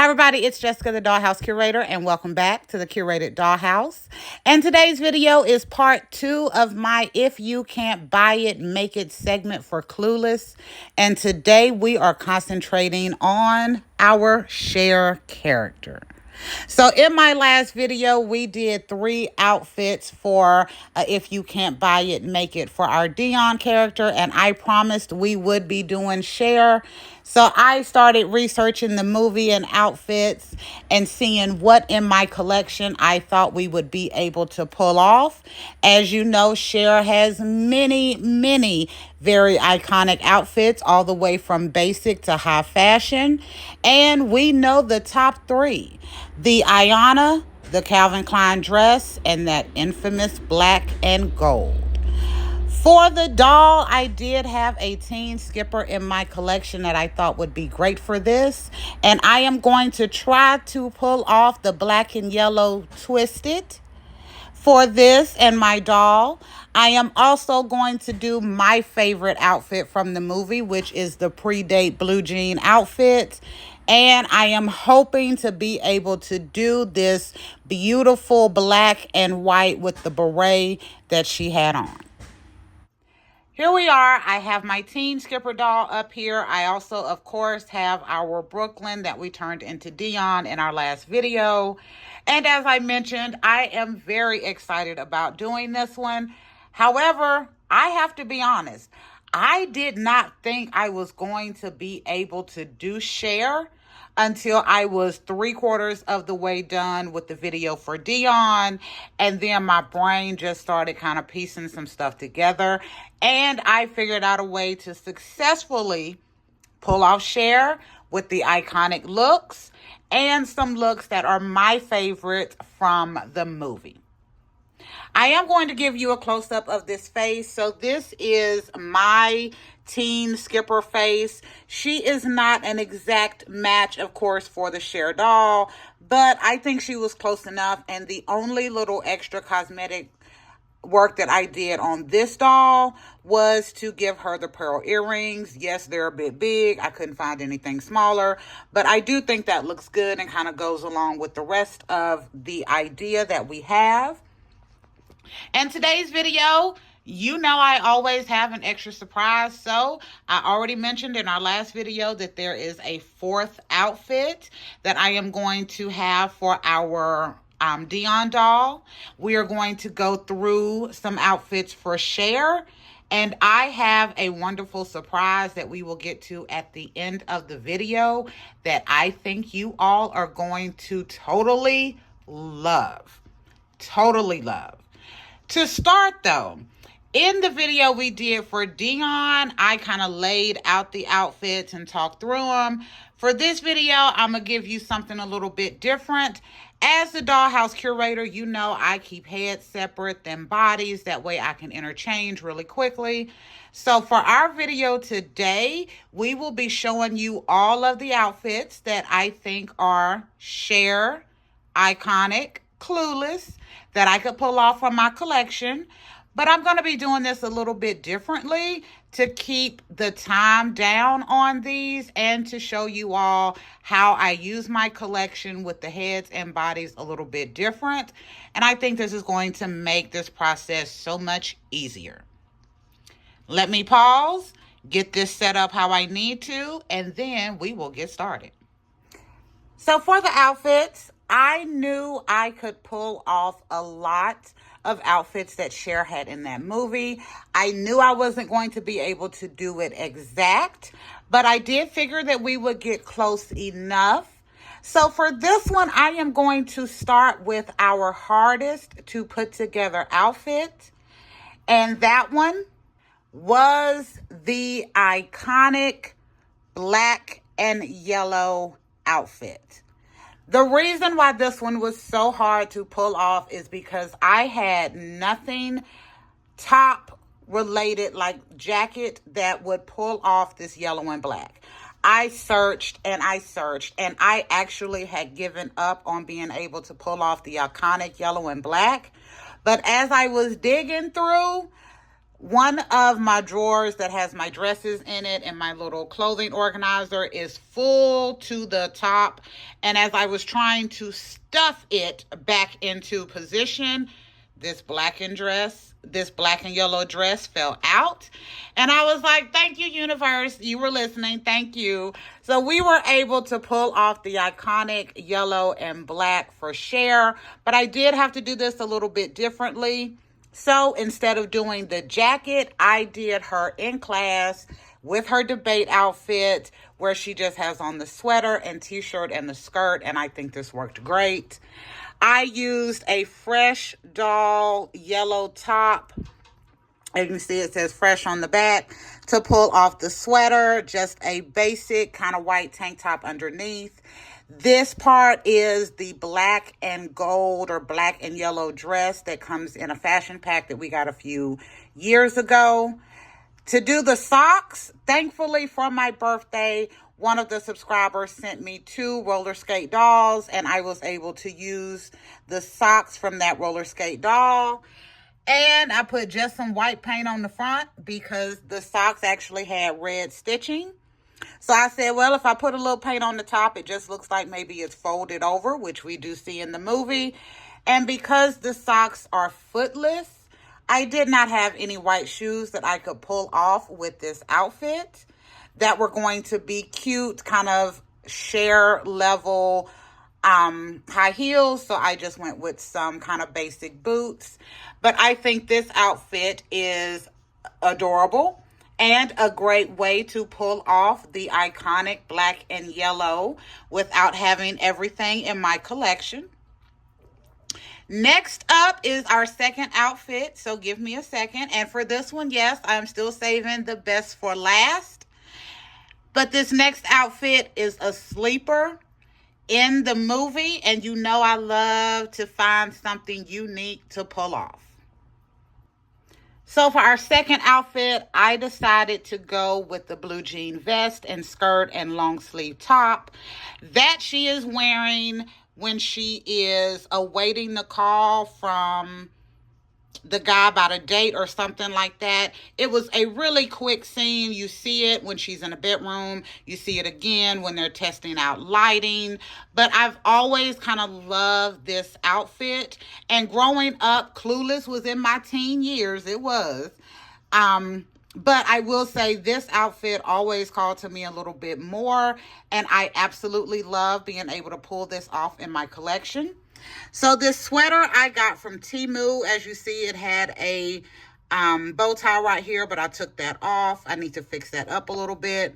everybody, it's Jessica, the Dollhouse Curator, and welcome back to the Curated Dollhouse. And today's video is part 2 of my If You Can't Buy It, Make It segment for ClueLess. And today we are concentrating on our Cher character. So in my last video, we did 3 outfits for If You Can't Buy It, Make It for our Dion character. And I promised we would be doing Cher. So I started researching the movie and outfits and seeing what in my collection I thought we would be able to pull off. As you know, Cher has many very iconic outfits, all the way from basic to high fashion. And we know the top 3. The Ayana, the Calvin Klein dress, and that infamous black and gold. For the doll, I did have a teen skipper in my collection that I thought would be great for this. And I am going to try to pull off the black and yellow twisted for this and my doll. I am also going to do my favorite outfit from the movie, which is the pre-date blue jean outfit. And I am hoping to be able to do this beautiful black and white with the beret that she had on. Here we are. I have my teen skipper doll up here. I also, of course, have our Brooklyn that we turned into Dion in our last video. And as I mentioned, I am very excited about doing this one. However, I have to be honest. I did not think I was going to be able to do Cher until I was 3/4 of the way done with the video for Dion. And then my brain just started kind of piecing some stuff together. And I figured out a way to successfully pull off Cher with the iconic looks and some looks that are my favorite from the movie. I am going to give you a close-up of this face. So this is my teen skipper face. She is not an exact match, of course, for the Cher doll, but I think she was close enough. And the only little extra cosmetic work that I did on this doll was to give her the pearl earrings. Yes, they're a bit big. I couldn't find anything smaller, but I do think that looks good and kind of goes along with the rest of the idea that we have. And today's video, you know I always have an extra surprise. So I already mentioned in our last video that there is a 4th outfit that I am going to have for our Dion doll. We are going to go through some outfits for Cher. And I have a wonderful surprise that we will get to at the end of the video that I think you all are going to totally love. Totally love. To start though, in the video we did for Dion, I kind of laid out the outfits and talked through them. For this video, I'm going to give you something a little bit different. As the Dollhouse Curator, you know I keep heads separate than bodies. That way I can interchange really quickly. So for our video today, we will be showing you all of the outfits that I think are Cher, iconic, clueless, that I could pull off from my collection. But I'm going to be doing this a little bit differently to keep the time down on these and to show you all how I use my collection with the heads and bodies a little bit different. And I think this is going to make this process so much easier. Let me pause, get this set up how I need to, and then we will get started. So for the outfits, I knew I could pull off a lot of outfits that Cher had in that movie. I knew I wasn't going to be able to do it exact, but I did figure that we would get close enough. So for this one, I am going to start with our hardest to put together outfit. And that one was the iconic black and yellow outfit. The reason why this one was so hard to pull off is because I had nothing top related, like jacket, that would pull off this yellow and black. I searched and I searched, and I actually had given up on being able to pull off the iconic yellow and black. But as I was digging through, One of my drawers that has my dresses in it and my little clothing organizer is full to the top. And as I was trying to stuff it back into position, this black and yellow dress fell out. And I was like, thank you, universe. You were listening. Thank you. So we were able to pull off the iconic yellow and black for Cher. But I did have to do this a little bit differently. So instead of doing the jacket, I did her in class with her debate outfit where she just has on the sweater and t-shirt and the skirt. And I think this worked great. I used a Fresh Doll yellow top. As you can see, it says Fresh on the back to pull off the sweater. Just a basic kind of white tank top underneath. This part is the black and gold or black and yellow dress that comes in a fashion pack that we got a few years ago. To do the socks, thankfully for my birthday, one of the subscribers sent me 2 roller skate dolls, and I was able to use the socks from that roller skate doll. And I put just some white paint on the front because the socks actually had red stitching. So I said, well, if I put a little paint on the top, it just looks like maybe it's folded over, which we do see in the movie. And because the socks are footless, I did not have any white shoes that I could pull off with this outfit that were going to be cute, kind of Cher level high heels. So I just went with some kind of basic boots. But I think this outfit is adorable and a great way to pull off the iconic black and yellow without having everything in my collection. Next up is our second outfit, so give me a second. And for this one, yes, I'm still saving the best for last. But this next outfit is a sleeper in the movie, and you know I love to find something unique to pull off. So for our second outfit, I decided to go with the blue jean vest and skirt and long sleeve top that she is wearing when she is awaiting the call from the guy about a date or something like that. It was a really quick scene. You see it when she's in a bedroom. You see it again when they're testing out lighting. But I've always kind of loved this outfit. And growing up, ClueLess was in my teen years. It was. But I will say this outfit always called to me a little bit more. And I absolutely love being able to pull this off in my collection. So this sweater I got from Temu. As you see, it had a bow tie right here, but I took that off. I need to fix that up a little bit.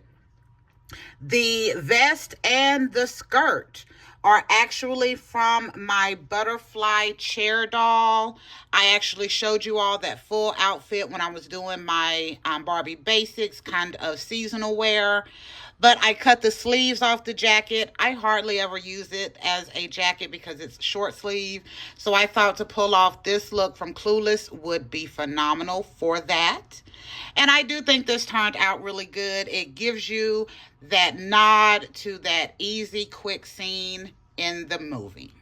The vest and the skirt are actually from my butterfly Cher doll. I actually showed you all that full outfit when I was doing my Barbie basics kind of seasonal wear. But I cut the sleeves off the jacket. I hardly ever use it as a jacket because it's short sleeve. So I thought to pull off this look from ClueLess would be phenomenal for that. And I do think this turned out really good. It gives you that nod to that easy, quick scene in the movie.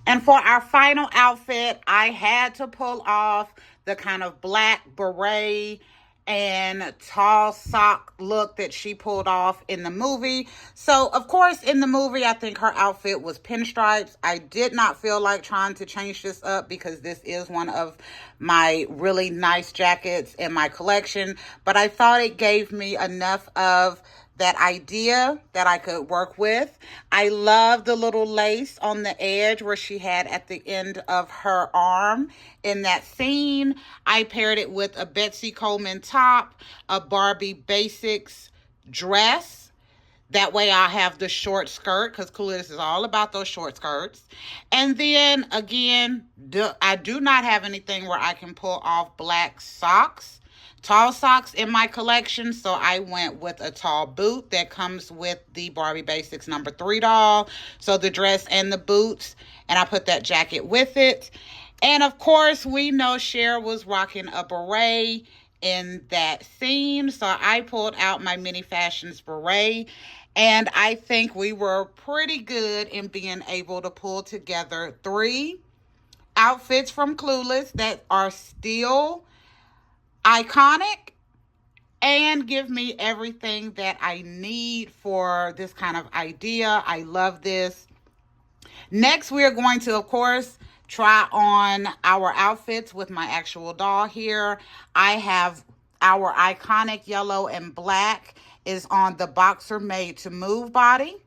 And for our final outfit, I had to pull off the kind of black beret and tall sock look that she pulled off in the movie. So, of course, in the movie, I think her outfit was pinstripes. I did not feel like trying to change this up because this is one of my really nice jackets in my collection. But I thought it gave me enough of that idea that I could work with. I love the little lace on the edge where she had at the end of her arm in that scene. I paired it with a Betsy Coleman top, a Barbie Basics dress. That way I have the short skirt because ClueLess is all about those short skirts. And then again, I do not have anything where I can pull off black socks. Tall socks in my collection, so I went with a tall boot that comes with the Barbie Basics number 3 doll. So the dress and the boots, and I put that jacket with it. And of course, we know Cher was rocking a beret in that scene, so I pulled out my Mini Fashions beret. And I think we were pretty good in being able to pull together 3 outfits from ClueLess that are still iconic and give me everything that I need for this kind of idea. I love this. Next, we are going to, of course, try on our outfits with my actual doll here. I have our iconic yellow and black is on the boxer made to move body.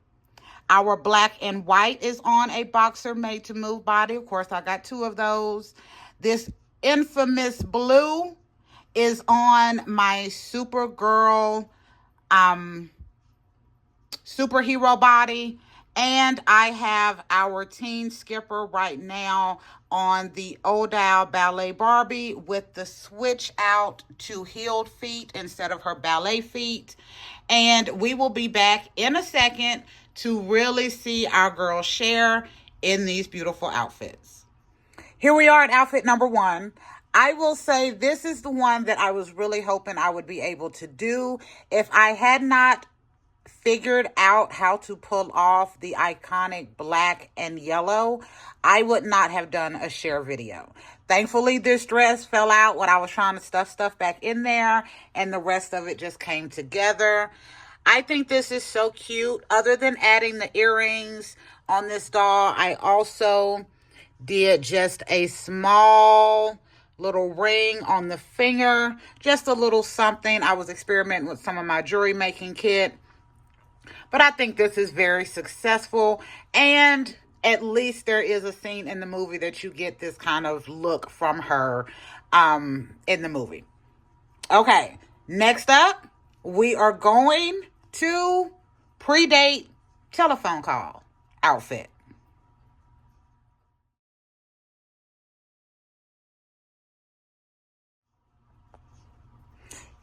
Our black and white is on a boxer made to move body. Of course, I got two of those. This infamous blue is on my Supergirl superhero body. And I have our teen skipper right now on the Dollhouse ballet Barbie with the switch out to heeled feet instead of her ballet feet. And we will be back in a second to really see our girl Cher in these beautiful outfits. Here we are at outfit number 1. I will say this is the one that I was really hoping I would be able to do. If I had not figured out how to pull off the iconic black and yellow, I would not have done a Cher video. Thankfully, this dress fell out when I was trying to stuff back in there, and the rest of it just came together. I think this is so cute. Other than adding the earrings on this doll, I also did just a small little ring on the finger, just a little something. I was experimenting with some of my jewelry making kit. But I think this is very successful, and at least there is a scene in the movie that you get this kind of look from her in the movie. Okay, next up, we are going to pre-date telephone call outfit.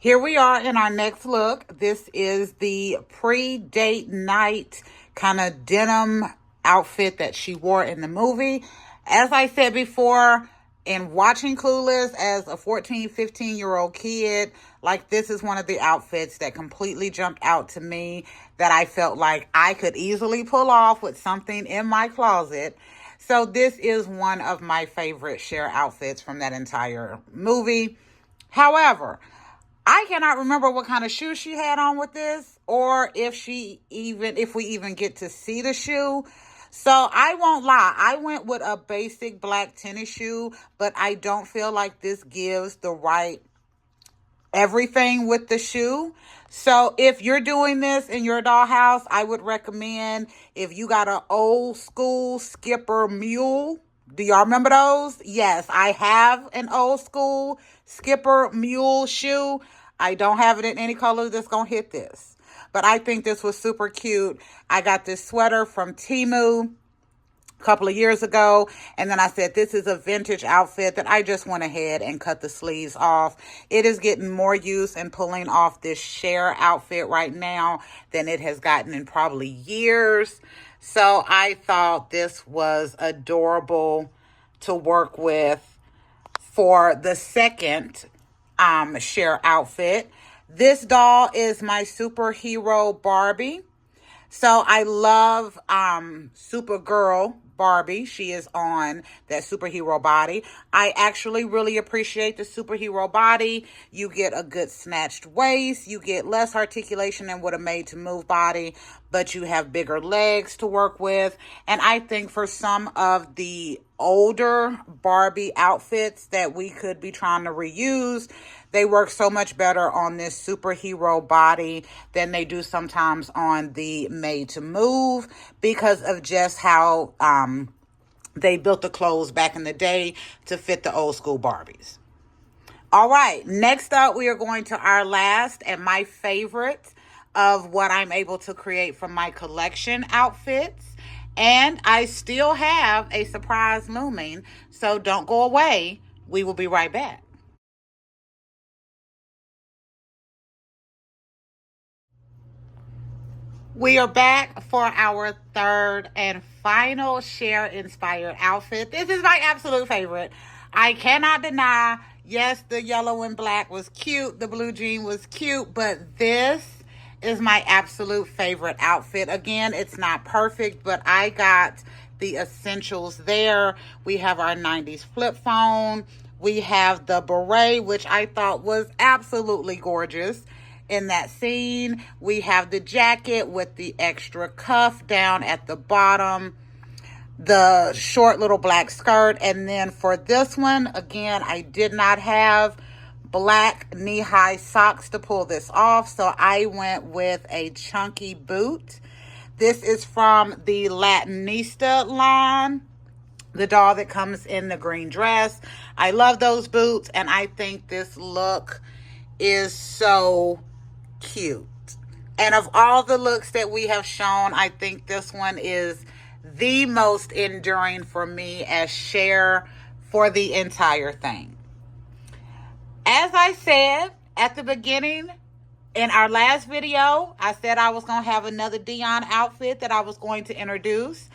Here we are in our next look. This is the pre-date night kind of denim outfit that she wore in the movie. As I said before, in watching ClueLess as a 14, 15-year-old kid, like this is one of the outfits that completely jumped out to me that I felt like I could easily pull off with something in my closet. So this is one of my favorite Cher outfits from that entire movie. However, I cannot remember what kind of shoe she had on with this, or if we even get to see the shoe. So I won't lie, I went with a basic black tennis shoe, but I don't feel like this gives the right everything with the shoe. So if you're doing this in your dollhouse, I would recommend, if you got an old school Skipper mule. Do y'all remember those? Yes, I have an old school Skipper mule shoe. I don't have it in any color that's going to hit this. But I think this was super cute. I got this sweater from Temu a couple of years ago. And then I said, this is a vintage outfit that I just went ahead and cut the sleeves off. It is getting more use in pulling off this Cher outfit right now than it has gotten in probably years. So I thought this was adorable to work with for the second Cher outfit. This doll is my superhero Barbie. So I love Supergirl Barbie. She is on that superhero body. I actually really appreciate the superhero body. You get a good snatched waist. You get less articulation than what a made to move body, but you have bigger legs to work with. And I think for some of the older Barbie outfits that we could be trying to reuse, they work so much better on this superhero body than they do sometimes on the made to move, because of just how they built the clothes back in the day to fit the old school Barbies. All right, next up, we are going to our last and my favorite of what I'm able to create from my collection outfits. And I still have a surprise looming, so don't go away. We will be right back. We are back for our third and final Cher inspired outfit. This is my absolute favorite. I cannot deny, yes, the yellow and black was cute. The blue jean was cute, but this is my absolute favorite outfit. Again, it's not perfect, but I got the essentials there. We have our 90s flip phone. We have the beret, which I thought was absolutely gorgeous in that scene. We have the jacket with the extra cuff down at the bottom, the short little black skirt. And then for this one, again, I did not have black knee-high socks to pull this off, so I went with a chunky boot. This is from the Latinista line, the doll that comes in the green dress. I love those boots, and I think this look is so cute. And of all the looks that we have shown, I think this one is the most enduring for me as Cher for the entire thing. As I said at the beginning, in our last video, I said I was going to have another Dion outfit that I was going to introduce.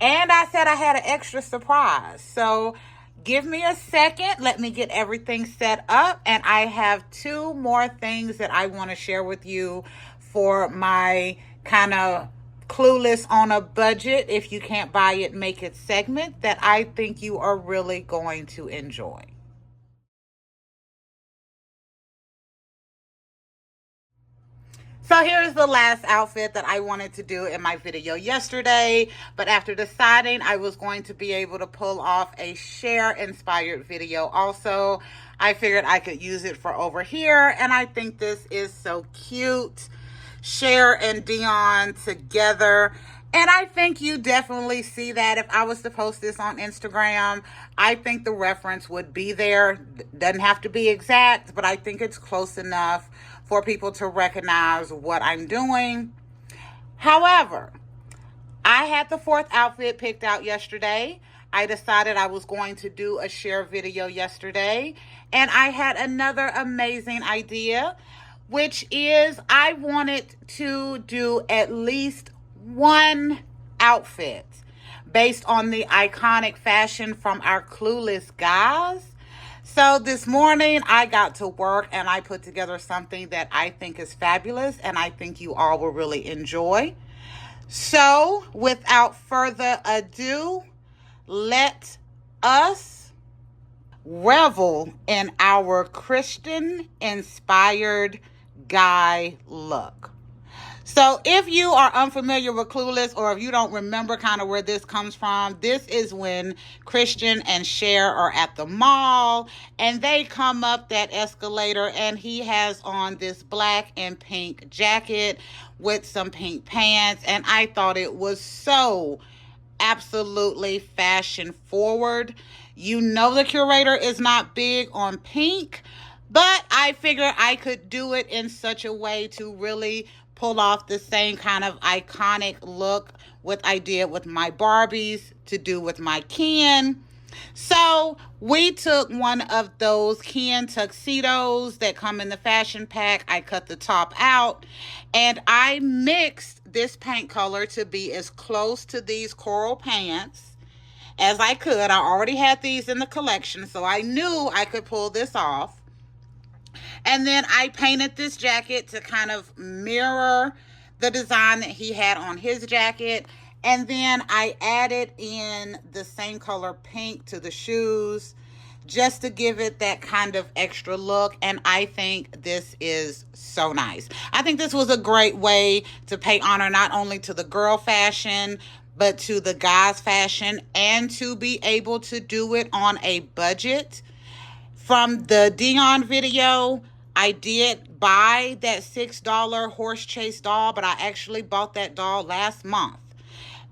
And I said I had an extra surprise. So give me a second. Let me get everything set up. And I have two more things that I want to share with you for my kind of clueless on a budget, if you can't buy it, make it segment that I think you are really going to enjoy. So here's the last outfit that I wanted to do in my video yesterday, but after deciding I was going to be able to pull off a Cher inspired video also, I figured I could use it for over here, and I think this is so cute. Cher and Dion together. And I think you definitely see that. If I was to post this on Instagram, I think the reference would be there. Doesn't have to be exact, but I think it's close enough for people to recognize what I'm doing. However, I had the fourth outfit picked out yesterday. I decided I was going to do a Cher video yesterday, and I had another amazing idea, which is I wanted to do at least one outfit based on the iconic fashion from our Clueless guys. So this morning I got to work and I put together something that I think is fabulous and I think you all will really enjoy. So without further ado, let us revel in our Christian inspired guy look. So if you are unfamiliar with Clueless, or if you don't remember kind of where this comes from, this is when Christian and Cher are at the mall and they come up that escalator and he has on this black and pink jacket with some pink pants, and I thought it was so absolutely fashion forward. You know the curator is not big on pink, but I figured I could do it in such a way to really pull off the same kind of iconic look what I did with my Barbies to do with my Ken. So we took one of those Ken tuxedos that come in the fashion pack. I cut the top out and I mixed this paint color to be as close to these coral pants as I could. I already had these in the collection, so I knew I could pull this off. And then I painted this jacket to kind of mirror the design that he had on his jacket. And then I added in the same color pink to the shoes just to give it that kind of extra look. And I think this is so nice. I think this was a great way to pay honor not only to the girl fashion, but to the guys fashion, and to be able to do it on a budget. From the Dion video, I did buy that $6 horse chase doll, but I actually bought that doll last month.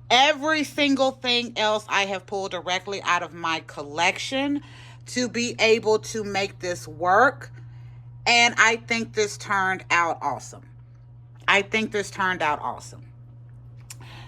Every single thing else I have pulled directly out of my collection to be able to make this work. And I think this turned out awesome.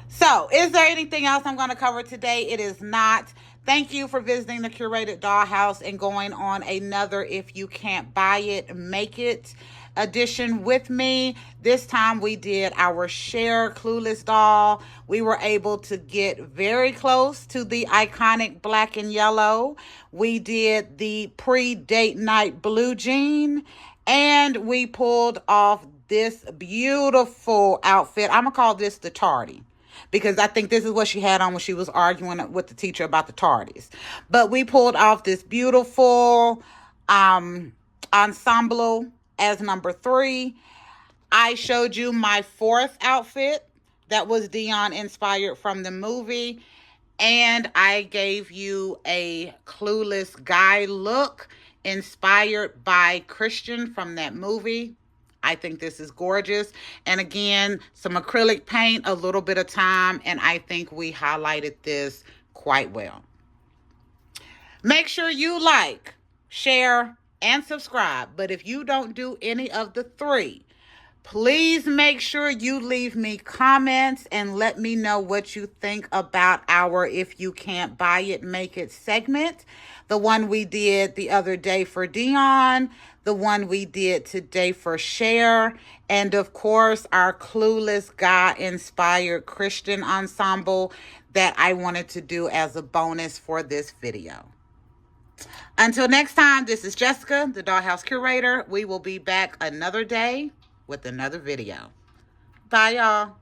So, is there anything else I'm going to cover today? It is not. Thank you for visiting the Curated Dollhouse and going on another If You Can't Buy It, Make It edition with me. This time we did our Cher Clueless doll. We were able to get very close to the iconic black and yellow. We did the pre-date night blue jean, and we pulled off this beautiful outfit. I'm going to call this the Tardy. because I think this is what she had on when she was arguing with the teacher about the Tardys. But we pulled off this beautiful ensemble as number 3. I showed you my 4th outfit that was Dion inspired from the movie. And I gave you a clueless guy look inspired by Christian from that movie. I think this is gorgeous. And again, some acrylic paint, a little bit of time, and I think we highlighted this quite well. Make sure you like, share, and subscribe. But if you don't do any of the 3, please make sure you leave me comments and let me know what you think about our If You Can't Buy It, Make It segment. The one we did the other day for Dion, the one we did today for Cher, and of course our clueless guy inspired Christian ensemble that I wanted to do as a bonus for this video. Until next time, this is Jessica, the Dollhouse Curator. We will be back another day with another video. Bye, y'all.